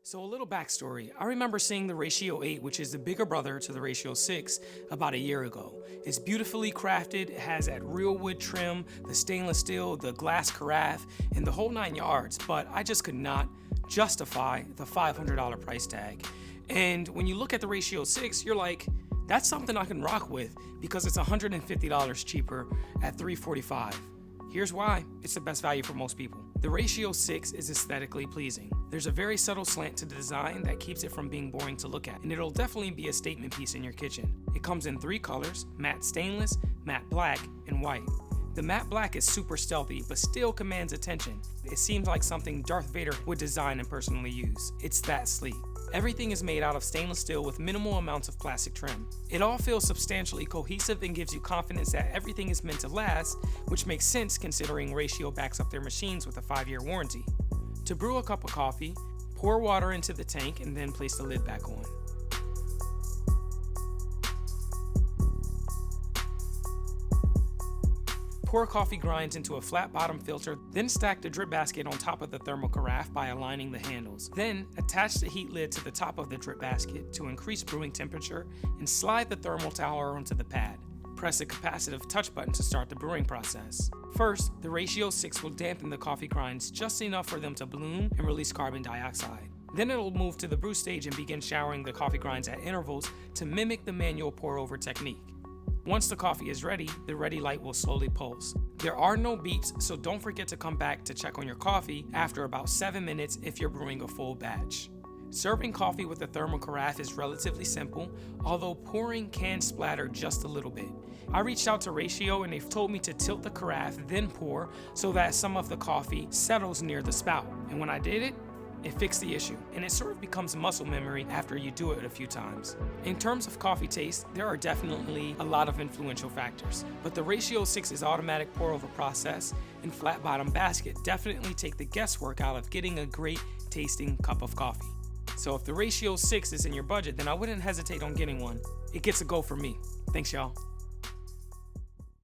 So a little backstory. I remember seeing the Ratio 8, which is the bigger brother to the Ratio 6, about a year ago. It's beautifully crafted, it has that real wood trim, the stainless steel, the glass carafe, and the whole 9 yards, but I just could not justify the $500 price tag. And when you look at the Ratio 6, you're like, that's something I can rock with because it's $150 cheaper at $345. Here's why it's the best value for most people. The Ratio 6 is aesthetically pleasing. There's a very subtle slant to the design that keeps it from being boring to look at, and it'll definitely be a statement piece in your kitchen. It comes in 3 colors: matte stainless, matte black, and white. The matte black is super stealthy, but still commands attention. It seems like something Darth Vader would design and personally use. It's that sleek. Everything is made out of stainless steel with minimal amounts of plastic trim. It all feels substantially cohesive and gives you confidence that everything is meant to last, which makes sense considering Ratio backs up their machines with a 5-year warranty. To brew a cup of coffee, pour water into the tank and then place the lid back on. Pour coffee grinds into a flat bottom filter, then stack the drip basket on top of the thermal carafe by aligning the handles. Then attach the heat lid to the top of the drip basket to increase brewing temperature and slide the thermal tower onto the pad. Press the capacitive touch button to start the brewing process. First, the Ratio 6 will dampen the coffee grinds just enough for them to bloom and release carbon dioxide. Then it'll move to the brew stage and begin showering the coffee grinds at intervals to mimic the manual pour-over technique. Once the coffee is ready, the ready light will slowly pulse. There are no beeps, so don't forget to come back to check on your coffee after about 7 minutes if you're brewing a full batch. Serving coffee with a thermal carafe is relatively simple, although pouring can splatter just a little bit. I reached out to Ratio and they've told me to tilt the carafe, then pour, so that some of the coffee settles near the spout. And when I did it, it fixed the issue, and it sort of becomes muscle memory after you do it a few times. In terms of coffee taste, there are definitely a lot of influential factors, but the Ratio 6's automatic pour-over process and flat bottom basket definitely take the guesswork out of getting a great tasting cup of coffee. So if the Ratio 6 is in your budget, then I wouldn't hesitate on getting one. It gets a go for me. Thanks, y'all.